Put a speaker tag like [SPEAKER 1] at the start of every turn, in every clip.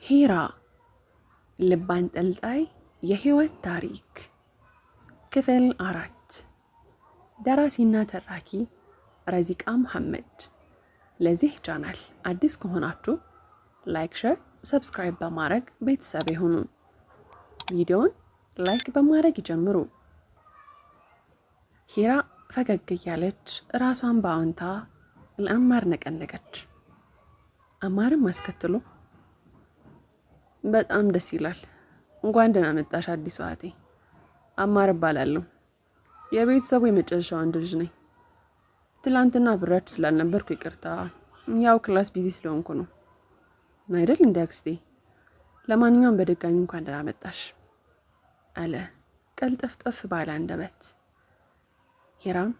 [SPEAKER 1] ሂራ ልብ አንጠልጣይ የህይወት ታሪክ ክፍል 4 ደራሲና ተራኪ ረዚቃ መሐመድ። ለዚህ ቻናል አዲስ ከሆናችሁ ላይክ፣ ሼር፣ ሰብስክራይብ በማድረግ ቤተሰብ ይሁኑ። ቪዲዮውን ላይክ በማድረግ ይጀምሩ። ሂራ ፈገግ እያለች ራሷን በአዎንታ ለአማር ነቀነቀች። አማርም አስከትሎ በጣም ደስ ይላል። እንኳን ደህና መጣሽ አዲሷ እህቴ። አማር እባላለሁ። የቤተሰቡ የመጨረሻ ወንድ ልጅ ነኝ። ትላንትና ብራችሁ ስላልነበርኩ ይቅርታ። ያው ክላስ ቢዚ ስለሆንኩ ነው አይደል እንዴ አክስቴ? ለማንኛውም በድጋሚ እንኳን ደህና መጣሽ አለ ቀልጠፍጠፍ ባለ አንደበት። ሂራም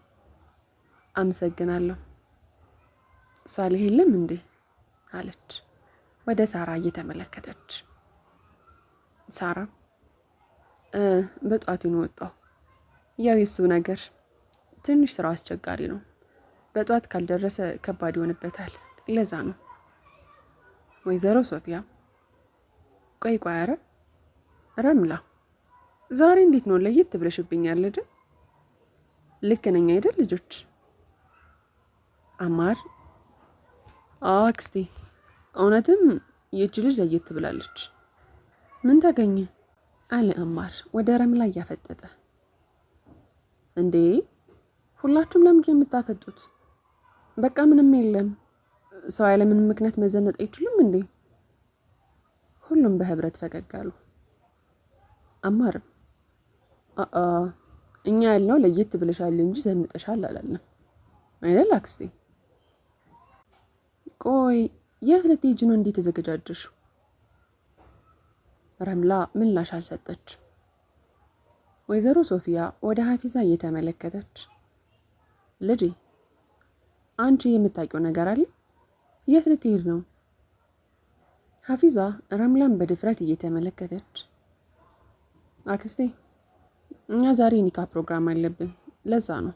[SPEAKER 1] አመሰግናለሁ። ሳሊህ የለም እንዴ አለች ወደ ሳራ እየተመለከተች። ሳራ በጧት ነው ወጣው። ያው የሱ ነገር ትንሽ ስራው አስቸጋሪ ነው። በጧት ካልደረሰ ከባድ ይሆንበታል። ለዛ ነው። ወይዘሮ ሶፊያ ቆይ ኧረ ረምላ ዛሬ እንዴት ነው ለየት ብለሽብኛል ልጅ? ልክ ነኝ አይደል ልጆች? አማር አክስቴ እውነትም ይህች ልጅ ለየት ብላለች። ምን ተገኘ አለ አማር ወደ ረምላ እያፈጠጠ። እንዴ ሁላችሁም ለምንድን የምታፈጡት? በቃ ምንም የለም። ሰው ያለ ምንም ምክንያት መዘነጥ አይችልም እንዴ? ሁሉም በህብረት ፈገግ አሉ። አማርም እኛ ያልነው ለየት ብለሻል እንጂ ዘንጠሻል አላለም አይደል አክስቴ? ቆይ የት ልትሄጂ ነው እንዴ ተዘገጃጀሽ? ረምላ ምላሽ አልሰጠች። ወይዘሮ ሶፊያ ወደ ሀፊዛ እየተመለከተች ልጄ አንቺ የምታውቂው ነገር አለ? የት ልትሄድ ነው? ሀፊዛ ረምላን በድፍረት እየተመለከተች አክስቴ እኛ ዛሬ ኒካ ፕሮግራም አለብን ለዛ ነው።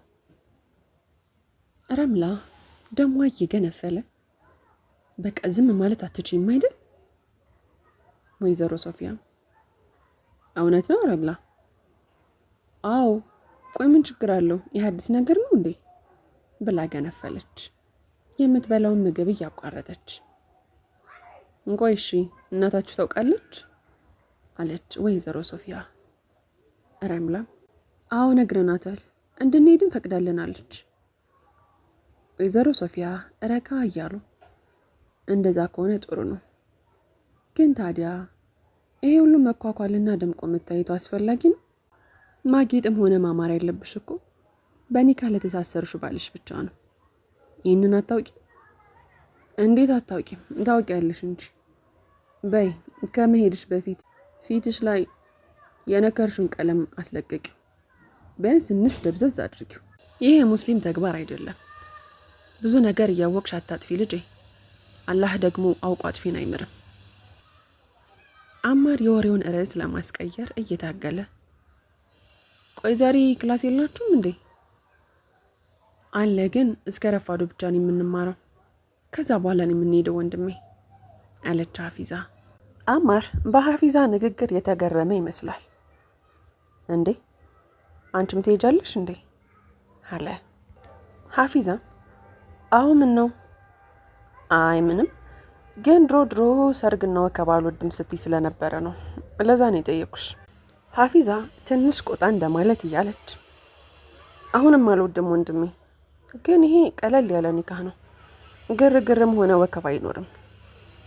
[SPEAKER 1] ረምላ ደሟ እየገነፈለ በቃ ዝም ማለት አትችይም አይደል? ወይዘሮ ሶፊያ እውነት ነው ረምላ? አዎ ቆይ ምን ችግር አለው? የሐዲስ ነገር ነው እንዴ ብላ ገነፈለች የምትበላውን ምግብ እያቋረጠች። እንቆይ እሺ እናታችሁ ታውቃለች አለች ወይዘሮ ሶፊያ። ረምላ አዎ ነግረናታል፣ እንድንሄድም ፈቅዳለናለች። ወይዘሮ ሶፊያ ረካ እያሉ እንደዛ ከሆነ ጥሩ ነው፣ ግን ታዲያ ይሄ ሁሉ መኳኳልና ደምቆ መታየቱ አስፈላጊ ነው? ማጌጥም ሆነ ማማር ያለብሽ እኮ በኒካ ለተሳሰርሹ ባልሽ ብቻ ነው። ይህንን አታውቂም? እንዴት አታውቂም? ታውቂያለሽ እንጂ። በይ ከመሄድሽ በፊት ፊትሽ ላይ የነከርሽን ቀለም አስለቅቂ። ቢያንስ ትንሽ ደብዘዝ አድርጊው። ይሄ የሙስሊም ተግባር አይደለም። ብዙ ነገር እያወቅሽ አታጥፊ ልጄ። አላህ ደግሞ አውቆ አጥፊን አይምርም። አማር የወሬውን ርዕስ ለማስቀየር እየታገለ ቆይ ዛሬ ክላስ የላችሁም እንዴ? አለ ግን እስከ ረፋዱ ብቻ ነው የምንማረው፣ ከዛ በኋላ ነው የምንሄደው ወንድሜ አለች ሀፊዛ። አማር በሀፊዛ ንግግር የተገረመ ይመስላል። እንዴ አንቺም ትሄጃለሽ እንዴ አለ ሀፊዛ። አሁን ምን ነው? አይ ምንም፣ ግን ድሮ ሰርግና ወከባ አልወድም ስትይ ስለነበረ ነው፣ ለዛ ነው የጠየኩሽ። ሀፊዛ ትንሽ ቆጣ እንደማለት እያለች አሁንም አልወድም ወንድሜ፣ ግን ይሄ ቀለል ያለ ኒካህ ነው፣ ግርግርም ሆነ ወከባ አይኖርም።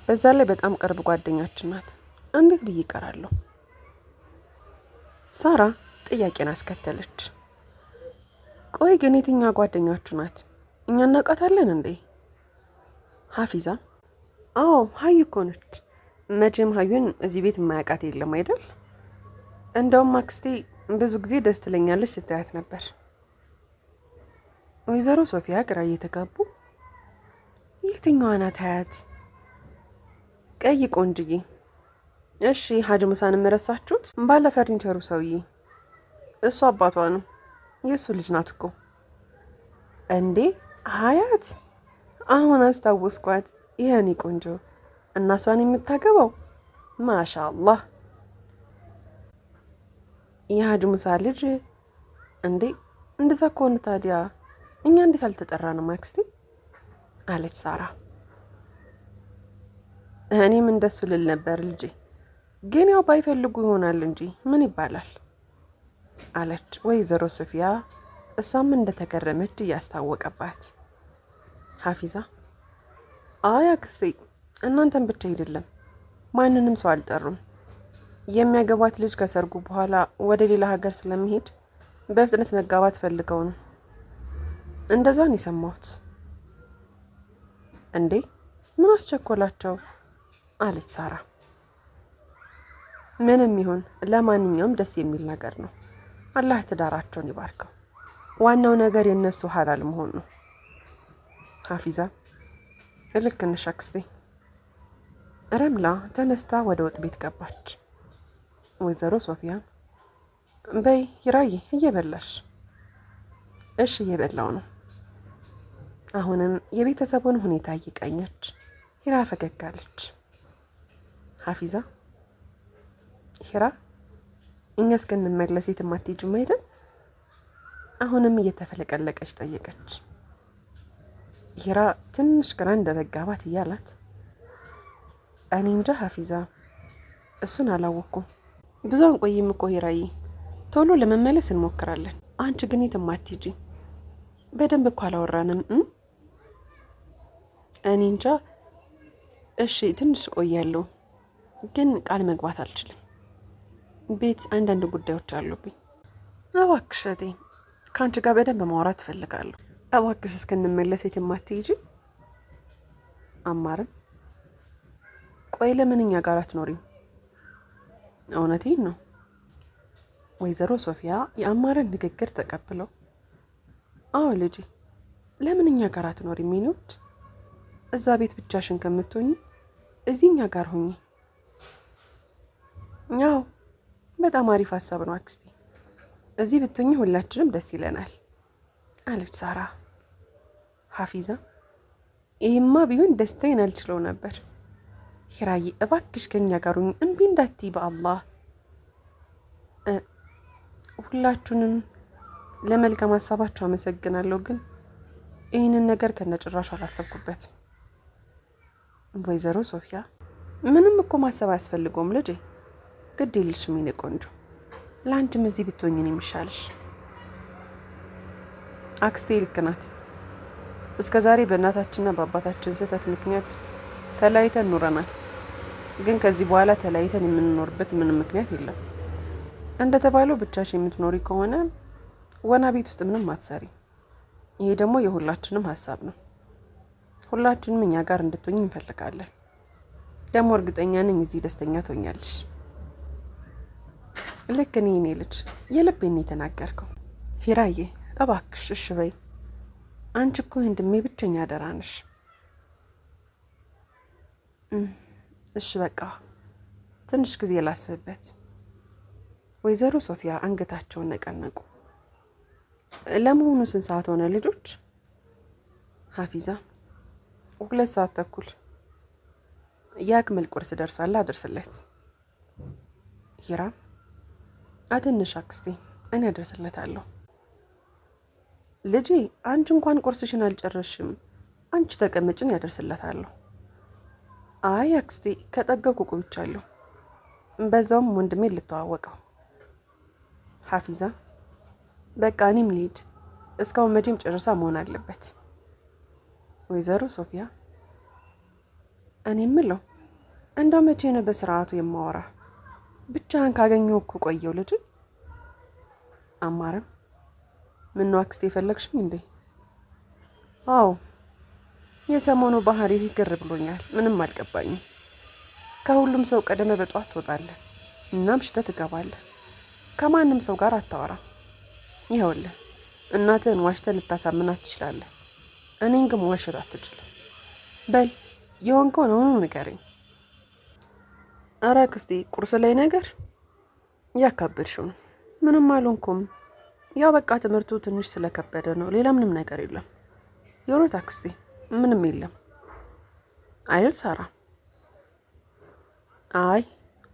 [SPEAKER 1] በዛ ላይ በጣም ቅርብ ጓደኛችን ናት፣ እንዴት ብዬ እቀራለሁ? ሳራ ጥያቄን አስከተለች። ቆይ ግን የትኛዋ ጓደኛችሁ ናት? እኛ እናውቃታለን እንዴ? ሀፊዛ አዎ ሀዩ እኮ ነች። መቼም ሀዩን እዚህ ቤት የማያውቃት የለም አይደል? እንደውም አክስቴ ብዙ ጊዜ ደስ ትለኛለች ስትያት ነበር። ወይዘሮ ሶፊያ ግራ እየተጋቡ የትኛዋ ናት ሀያት? ቀይ ቆንጅዬ። እሺ ሀጅ ሙሳንም ረሳችሁት? ባለ ፈርኒቸሩ ሰውዬ እሱ አባቷ ነው፣ የእሱ ልጅ ናት እኮ። እንዴ ሀያት አሁን አስታወስኳት። ይሄኔ ቆንጆ እናሷን የምታገባው ማሻአላህ የሀጅ ሙሳ ልጅ እንዴ! እንደዛ ከሆነ ታዲያ እኛ እንዴት አልተጠራንም አክስቴ? አለች ሳራ። እኔም እንደሱ ልል ነበር ልጄ፣ ግን ያው ባይፈልጉ ይሆናል እንጂ ምን ይባላል አለች ወይዘሮ ሶፊያ፣ እሷም እንደተገረመች እያስታወቀባት። ሀፊዛ አይ አክስቴ፣ እናንተን ብቻ አይደለም ማንንም ሰው አልጠሩም። የሚያገባት ልጅ ከሰርጉ በኋላ ወደ ሌላ ሀገር ስለሚሄድ በፍጥነት መጋባት ፈልገው ነው። እንደዛ ነው የሰማሁት። እንዴ ምን አስቸኮላቸው? አለች ሳራ። ምንም ይሁን ለማንኛውም ደስ የሚል ነገር ነው። አላህ ትዳራቸውን ይባርከው። ዋናው ነገር የነሱ ሀላል መሆን ነው። ሀፊዛ ልክ ነሽ አክስቴ። ረምላ ተነስታ ወደ ወጥ ቤት ገባች። ወይዘሮ ሶፊያ በይ ሂራዬ እየበላሽ? እሺ እየበላው ነው። አሁንም የቤተሰቡን ሁኔታ እየቃኘች ሂራ ፈገግ አለች። ሀፊዛ ሂራ እኛ እስክንመለስ የትም አትሄጂም አይደል? አሁንም እየተፈለቀለቀች ጠየቀች። ሂራ ትንሽ ግራ እንደመጋባት እያላት እኔ እንጃ ሀፊዛ፣ እሱን አላወኩም። ብዙ አንቆይም እኮ ሂራዬ፣ ቶሎ ለመመለስ እንሞክራለን። አንቺ ግን የትም አትሄጂ። በደንብ እኮ አላወራንም። እኔ እንጃ። እሺ ትንሽ ቆያለሁ፣ ግን ቃል መግባት አልችልም። ቤት አንዳንድ ጉዳዮች አሉብኝ። እባክሽ እቴ፣ ከአንቺ ጋር በደንብ ማውራት እፈልጋለሁ። እባክሽ እስክንመለስ የትም አትሄጂ። አማርም ቆይ ለምን እኛ ጋር አትኖሪም? እውነቴን ነው። ወይዘሮ ሶፊያ የአማርን ንግግር ተቀብለው አዎ ልጄ፣ ለምን እኛ ጋር አትኖሪም? ሚኒዎች እዛ ቤት ብቻሽን ከምትሆኚ እዚህ እኛ ጋር ሆኚ። ያው በጣም አሪፍ ሀሳብ ነው አክስቴ፣ እዚህ ብትሆኚ ሁላችንም ደስ ይለናል አለች ሳራ። ሀፊዛ ይህማ ቢሆን ደስታዬን አልችለው ነበር። ሂራዬ እባክሽ ከኛ ጋር ሁኚ፣ እምቢ እንዳትዪ በአላህ። ሁላችሁንም ለመልካም ሀሳባችሁ አመሰግናለሁ፣ ግን ይህንን ነገር ከነጭራሹ አላሰብኩበትም። ወይዘሮ ሶፊያ ምንም እኮ ማሰብ አያስፈልገውም ልጄ፣ ግድ የለሽም የኔ ቆንጆ፣ ለአንቺም እዚህ ብትሆኚ ነው የሚሻልሽ። አክስቴ ልክ ናት። እስከ ዛሬ በእናታችንና በአባታችን ስህተት ምክንያት ተለያይተን ኖረናል። ግን ከዚህ በኋላ ተለያይተን የምንኖርበት ምንም ምክንያት የለም። እንደተባለው ብቻሽ የምትኖሪ ከሆነ ወና ቤት ውስጥ ምንም አትሰሪ። ይሄ ደግሞ የሁላችንም ሀሳብ ነው። ሁላችንም እኛ ጋር እንድትሆኝ እንፈልጋለን። ደግሞ እርግጠኛ ነኝ እዚህ ደስተኛ ትሆኛለሽ። ልክ እኔ ልጅ የልቤን የተናገርከው። ሂራዬ እባክሽ እሺ በይ። አንቺ እኮ ወንድሜ ብቸኛ አደራ ነሽ። እሺ በቃ ትንሽ ጊዜ ላስብበት። ወይዘሮ ሶፊያ አንገታቸውን ነቀነቁ። ለመሆኑ ስንት ሰዓት ሆነ ልጆች? ሀፊዛ 2 ሰዓት ተኩል። የአክመል ቁርስ ደርሷል፣ አደርስለት። ሂራ አትንሽ አክስቴ፣ እኔ አደርስለታለሁ። ልጄ አንቺ እንኳን ቁርስሽን አልጨረሽም፣ አንቺ ተቀመጭን፣ ያደርስለታለሁ። አይ አክስቴ ከጠገብኩ ቆይቻለሁ፣ በዛውም ወንድሜ ልተዋወቀው። ሀፊዛ በቃ እኔም ልሂድ፣ እስካሁን መቼም ጨርሳ መሆን አለበት። ወይዘሮ ሶፊያ እኔ ምለው እንደው መቼ ነው በስርዓቱ የማወራ? ብቻህን ካገኘው እኮ ቆየው ልጅ። አማረም ምን ነው አክስቴ የፈለግሽኝ እንዴ? አዎ የሰሞኑ ባህሪ ግር ብሎኛል፣ ምንም አልገባኝም። ከሁሉም ሰው ቀደመ በጧት ትወጣለህ እና ምሽተህ ትገባለህ። ከማንም ሰው ጋር አታወራም። ይኸውልህ እናትህን ዋሽተህ ልታሳምናት ትችላለህ፣ እኔን ግን መዋሸት አትችልም። በል የሆንከውን አሁኑ ንገረኝ። ኧረ አክስቴ ቁርስ ላይ ነገር እያካበድሽው ነው። ምንም አልሆንኩም፣ ያው በቃ ትምህርቱ ትንሽ ስለከበደ ነው፣ ሌላ ምንም ነገር የለም። የእውነት አክስቴ ምንም የለም አይደል ሳራ? አይ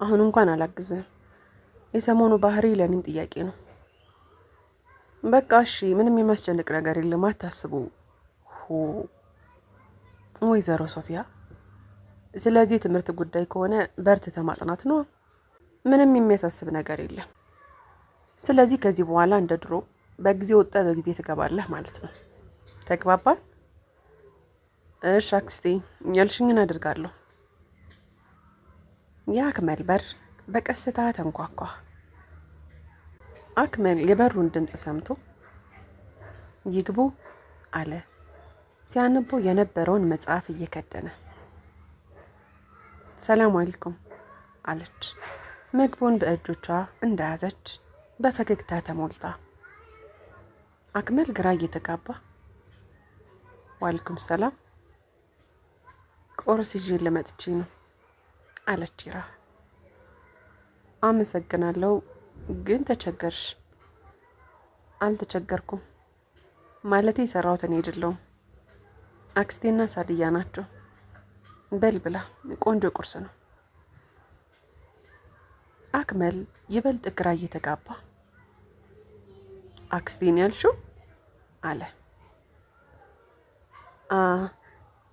[SPEAKER 1] አሁን እንኳን አላግዝህም። የሰሞኑ ባህሪ ለእኔም ጥያቄ ነው። በቃ እሺ፣ ምንም የሚያስጨንቅ ነገር የለም፣ አታስቡ። ወይዘሮ ሶፊያ፣ ስለዚህ ትምህርት ጉዳይ ከሆነ በርትተ ማጥናት ነው። ምንም የሚያሳስብ ነገር የለም። ስለዚህ ከዚህ በኋላ እንደ ድሮ በጊዜ ወጣ በጊዜ ትገባለህ ማለት ነው። ተግባባን? እሺ አክስቴ፣ ያልሽኝን አድርጋለሁ። የአክመል በር በቀስታ ተንኳኳ። አክመል የበሩን ድምፅ ሰምቶ ይግቡ አለ፣ ሲያነቡ የነበረውን መጽሐፍ እየከደነ። ሰላም አለይኩም አለች፣ ምግቡን በእጆቿ እንደያዘች በፈገግታ ተሞልታ። አክመል ግራ እየተጋባ ዋልኩም ሰላም፣ ቁርስ ይዤ ልመጥቼ ነው አለች ይራ። አመሰግናለሁ፣ ግን ተቸገርሽ? አልተቸገርኩም፣ ማለቴ የሰራሁትን አይደለሁም። አክስቴና ሳድያ ናቸው። በል ብላ፣ ቆንጆ ቁርስ ነው። አክመል ይበልጥ ግራ እየተጋባ አክስቴን ያልሽው አለ።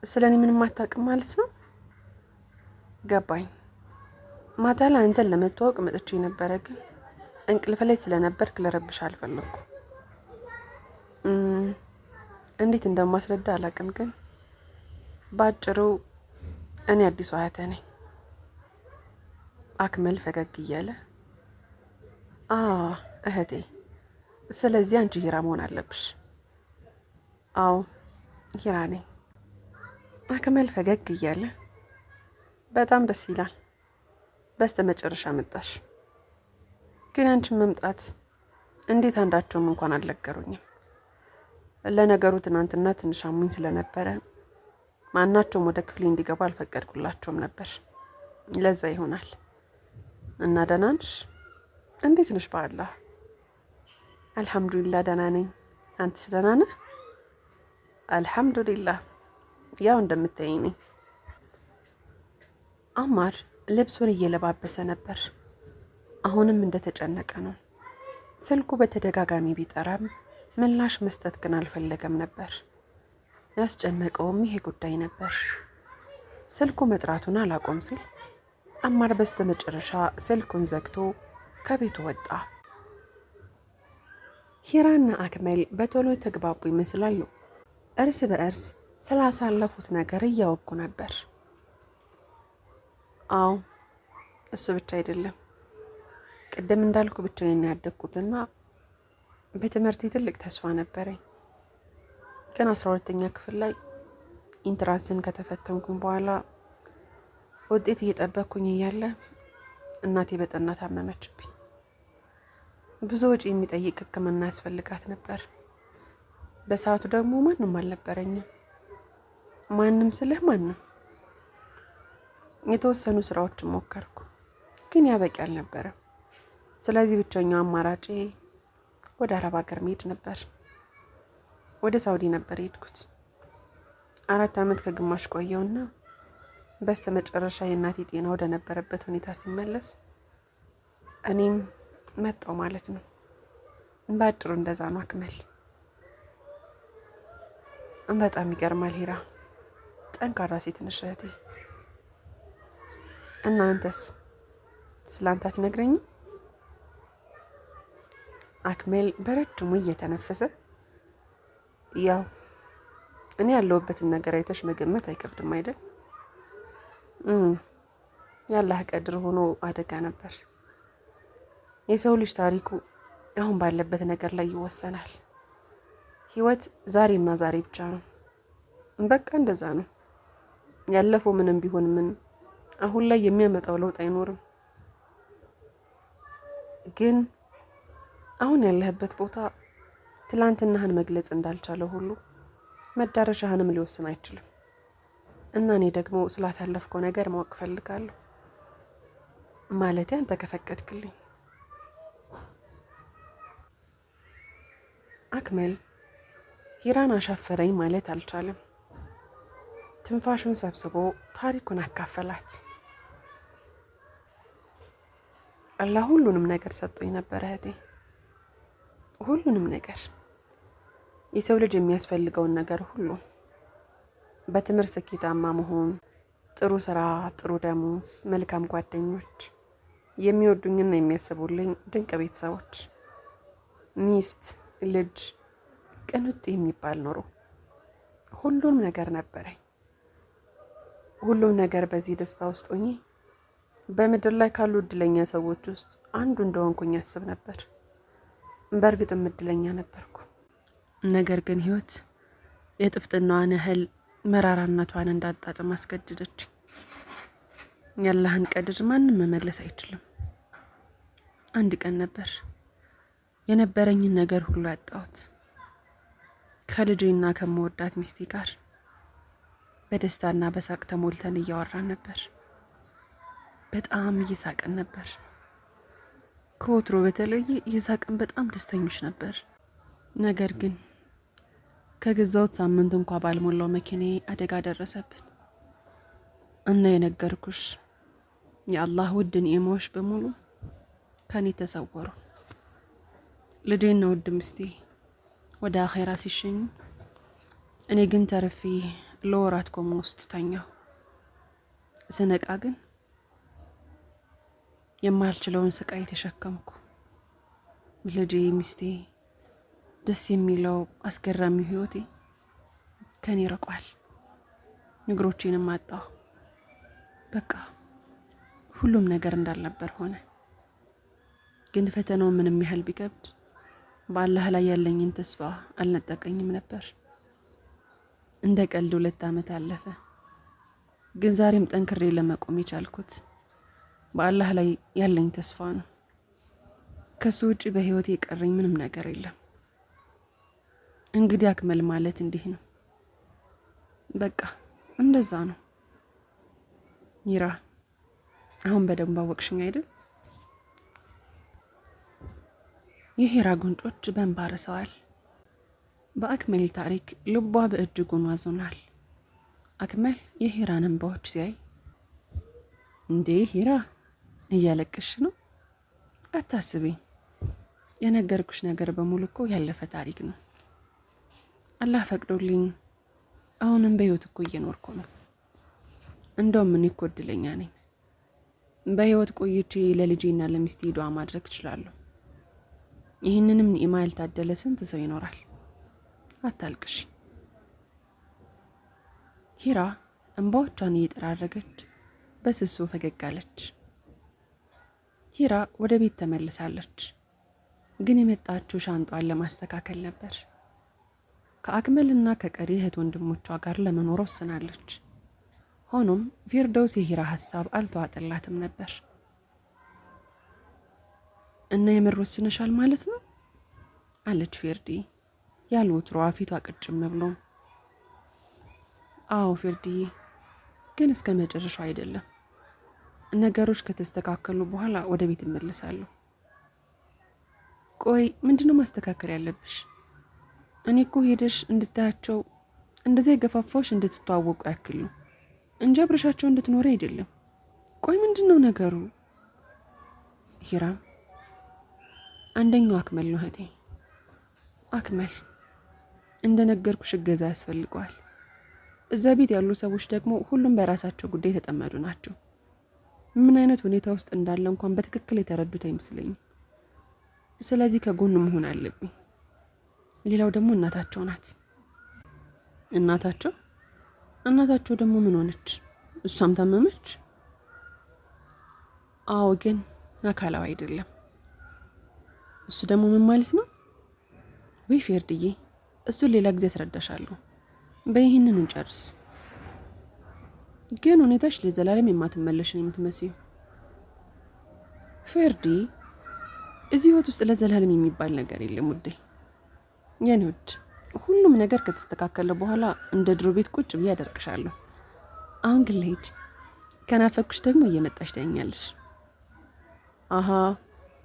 [SPEAKER 1] ስለ እኔ ምንም አታውቅም ማለት ነው? ገባኝ። ማታ ላይ አንተን ለመተዋወቅ መጥቼ ነበረ፣ ግን እንቅልፍ ላይ ስለነበርክ ልረብሽ አልፈለኩም። እንዴት እንደማስረዳ አላውቅም፣ ግን በአጭሩ እኔ አዲሱ አያተ ነኝ። አክመል ፈገግ እያለ እህቴ፣ ስለዚህ አንቺ ሂራ መሆን አለብሽ። አዎ ሂራ ነኝ። አክመል ፈገግ እያለ በጣም ደስ ይላል፣ በስተ መጨረሻ መጣሽ። ግን አንቺን መምጣት እንዴት አንዳቸውም እንኳን አልነገሩኝም። ለነገሩ ትናንትና ትንሽ አሙኝ ስለነበረ ማናቸውም ወደ ክፍሌ እንዲገባ አልፈቀድኩላቸውም ነበር። ለዛ ይሆናል። እና ደህና ነሽ? እንዴት ነሽ? በአላህ አልሐምዱሊላህ ደህና ነኝ። አንተስ ደህና ነህ? አልሐምዱሊላህ ያው እንደምታየኝ ነኝ። አማር ልብሱን እየለባበሰ ነበር። አሁንም እንደተጨነቀ ነው። ስልኩ በተደጋጋሚ ቢጠራም ምላሽ መስጠት ግን አልፈለገም ነበር። ያስጨነቀውም ይሄ ጉዳይ ነበር። ስልኩ መጥራቱን አላቆም ሲል አማር በስተመጨረሻ ስልኩን ዘግቶ ከቤቱ ወጣ። ሂራና አክመል በቶሎ ተግባቡ ይመስላሉ። እርስ በእርስ ስላሳለፉት ነገር እያወጉ ነበር። አዎ እሱ ብቻ አይደለም፣ ቅድም እንዳልኩ ብቻዬን ያደግኩትና በትምህርቴ ትልቅ ተስፋ ነበረኝ። ግን 12ኛ ክፍል ላይ ኢንትራንስን ከተፈተንኩኝ በኋላ ውጤት እየጠበቅኩኝ እያለ እናቴ በጠና ታመመችብኝ። ብዙ ወጪ የሚጠይቅ ሕክምና ያስፈልጋት ነበር። በሰዓቱ ደግሞ ማንም አልነበረኝም። ማንም ስልህ ማንም። የተወሰኑ ስራዎችን ሞከርኩ፣ ግን ያ በቂ አልነበረም። ስለዚህ ብቸኛው አማራጬ ወደ አረብ ሀገር መሄድ ነበር። ወደ ሳውዲ ነበር የሄድኩት። 4 ዓመት ከግማሽ ቆየውና በስተ መጨረሻ የእናቴ ጤና ወደ ነበረበት ሁኔታ ሲመለስ እኔም መጣው ማለት ነው። በአጭሩ እንደዛ ነው አክመል። በጣም ይገርማል ሂራ፣ ጠንካራ ሴት ነሽ እህቴ። እና አንተስ ስላንተ አትነግረኝም? አክመል በረጅሙ እየተነፈሰ ያው እኔ ያለሁበትን ነገር አይተሽ መገመት አይከብድም አይደል? ያላህ ቀድር ሆኖ አደጋ ነበር። የሰው ልጅ ታሪኩ አሁን ባለበት ነገር ላይ ይወሰናል። ህይወት ዛሬና ዛሬ ብቻ ነው። በቃ እንደዛ ነው። ያለፈው ምንም ቢሆን ምን አሁን ላይ የሚያመጣው ለውጥ አይኖርም። ግን አሁን ያለህበት ቦታ ትላንትናህን መግለጽ እንዳልቻለው ሁሉ መዳረሻህንም ሊወስን አይችልም። እና እኔ ደግሞ ስላሳለፍከው ነገር ማወቅ ፈልጋለሁ። ማለቴ አንተ ከፈቀድክልኝ። አክመል ሂራን አሻፈረኝ ማለት አልቻለም። ትንፋሹን ሰብስቦ ታሪኩን አካፈላት። አላህ ሁሉንም ነገር ሰጥቶኝ ነበር እህቴ፣ ሁሉንም ነገር፣ የሰው ልጅ የሚያስፈልገውን ነገር ሁሉ። በትምህርት ስኬታማ መሆን፣ ጥሩ ስራ፣ ጥሩ ደሞዝ፣ መልካም ጓደኞች፣ የሚወዱኝና የሚያስቡልኝ ድንቅ ቤተሰቦች፣ ሚስት፣ ልጅ፣ ቅንጡ የሚባል ኖሮ፣ ሁሉም ነገር ነበረኝ። ሁሉም ነገር በዚህ ደስታ ውስጥ ሆኜ በምድር ላይ ካሉ እድለኛ ሰዎች ውስጥ አንዱ እንደሆንኩኝ አስብ ነበር። በእርግጥም እድለኛ ነበርኩ። ነገር ግን ህይወት የጥፍጥናዋን ያህል መራራነቷን እንዳጣጥም አስገድደች። ያላህን ቀድር ማንም መመለስ አይችልም። አንድ ቀን ነበር የነበረኝን ነገር ሁሉ ያጣሁት። ከልጄና ከመወዳት ሚስቴ ጋር በደስታና በሳቅ ተሞልተን እያወራን ነበር። በጣም እየሳቅን ነበር። ከወትሮ በተለየ እየሳቅን በጣም ደስተኞች ነበር። ነገር ግን ከገዛሁት ሳምንት እንኳ ባልሞላው መኪናዬ አደጋ ደረሰብን እና የነገርኩሽ የአላህ ውድ ኒዕማዎች በሙሉ ከኔ ተሰወሩ። ልጄና ውድ ሚስቴ ወደ አኼራ ሲሸኙ፣ እኔ ግን ተርፌ ለወራት ኮማ ውስጥ ተኛሁ። ስነቃ ግን የማልችለውን ስቃይ ተሸከምኩ። ልጄ፣ ሚስቴ፣ ደስ የሚለው አስገራሚው ህይወቴ ከኔ ርቋል። እግሮቼንም አጣሁ። በቃ ሁሉም ነገር እንዳልነበር ሆነ። ግን ፈተናው ምንም ያህል ቢከብድ በአላህ ላይ ያለኝን ተስፋ አልነጠቀኝም ነበር። እንደ ቀልድ 2 ዓመት አለፈ። ግን ዛሬም ጠንክሬ ለመቆም የቻልኩት በአላህ ላይ ያለኝ ተስፋ ነው። ከሱ ውጪ በህይወቴ የቀረኝ ምንም ነገር የለም። እንግዲህ አክመል ማለት እንዲህ ነው። በቃ እንደዛ ነው። ሂራ፣ አሁን በደንብ አወቅሽኝ አይደል? የሂራ ጉንጮች በእንባ ረሰዋል። በአክመል ታሪክ ልቧ በእጅጉ አዝኗል። አክመል የሂራን እንባዎች ሲያይ እንዴ ሂራ እያለቅሽ ነው? አታስቢ፣ የነገርኩሽ ነገር በሙሉ እኮ ያለፈ ታሪክ ነው። አላህ ፈቅዶልኝ አሁንም በህይወት እኮ እየኖርኩ ነው። እንደውም እኔ እኮ እድለኛ ነኝ። በህይወት ቆይቼ ለልጄና ለሚስቴ ዱዓ ማድረግ እችላለሁ። ይህንንም ኒዕማ ያልታደለ ስንት ሰው ይኖራል። አታልቅሽ። ሂራ እንባዎቿን እየጠራረገች በስሱ ፈገግ አለች። ሂራ ወደ ቤት ተመልሳለች። ግን የመጣችው ሻንጧን ለማስተካከል ነበር። ከአክመልና ከቀሪ እህት ወንድሞቿ ጋር ለመኖር ወስናለች። ሆኖም ፊርደውስ የሂራ ሀሳብ አልተዋጠላትም ነበር። እና የምር ወስነሻል ማለት ነው? አለች ፊርዲ ያልወትሮዋ ፊቷ ቅጭም ብሎ። አዎ ፊርዲዬ፣ ግን እስከ መጨረሻው አይደለም። ነገሮች ከተስተካከሉ በኋላ ወደ ቤት እመለሳለሁ። ቆይ ምንድነው ማስተካከል ያለብሽ? እኔ እኮ ሄደሽ እንድታያቸው እንደዚያ የገፋፋዎች እንድትተዋወቁ ያክል ነው እንጂ አብረሻቸው እንድትኖሪ አይደለም። ቆይ ምንድነው ነገሩ? ሂራም፣ አንደኛው አክመል ነው እህቴ። አክመል እንደነገርኩሽ እገዛ ያስፈልገዋል። እዛ ቤት ያሉ ሰዎች ደግሞ ሁሉም በራሳቸው ጉዳይ የተጠመዱ ናቸው። ምን አይነት ሁኔታ ውስጥ እንዳለ እንኳን በትክክል የተረዱት አይመስለኝም። ስለዚህ ከጎኑ መሆን አለብኝ። ሌላው ደግሞ እናታቸው ናት። እናታቸው ደግሞ ምን ሆነች? እሷም ታመመች? አዎ፣ ግን አካላዊ አይደለም። እሱ ደግሞ ምን ማለት ነው? ወይ ፊርድዬ፣ እሱን ሌላ ጊዜ አስረዳሻለሁ። በይህንን እንጨርስ። ግን ሁኔታሽ ለዘላለም የማትመለሽ ነው የምትመስዪው። ፊርዲ፣ እዚህ ህይወት ውስጥ ለዘላለም የሚባል ነገር የለም ውዴ። የኔ ውድ፣ ሁሉም ነገር ከተስተካከለ በኋላ እንደ ድሮ ቤት ቁጭ ብዬ አደርቅሻለሁ። አሁን ግን ልሂድ። ከናፈኩሽ ደግሞ እየመጣሽ ታኛለሽ። አሃ፣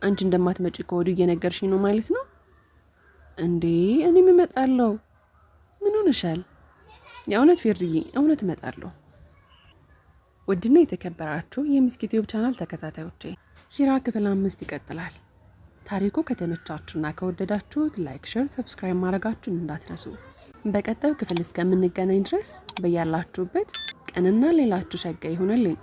[SPEAKER 1] አንቺ እንደማትመጪ ከወዲሁ እየነገርሽኝ ነው ማለት ነው እንዴ? እኔም እመጣለሁ። ምን ሆነሻል? የእውነት ፊርድዬ፣ እውነት እመጣለሁ። ውድና የተከበራችሁ የሚስኪ ዩቲዩብ ቻናል ተከታታዮቼ ኪራ ክፍል 5 ይቀጥላል። ታሪኩ ከተመቻችሁና ከወደዳችሁት ላይክ፣ ሼር፣ ሰብስክራይብ ማድረጋችሁን እንዳትረሱ። በቀጣዩ ክፍል እስከምንገናኝ ድረስ በያላችሁበት ቀንና ሌላችሁ ሸጋ ይሁንልኝ።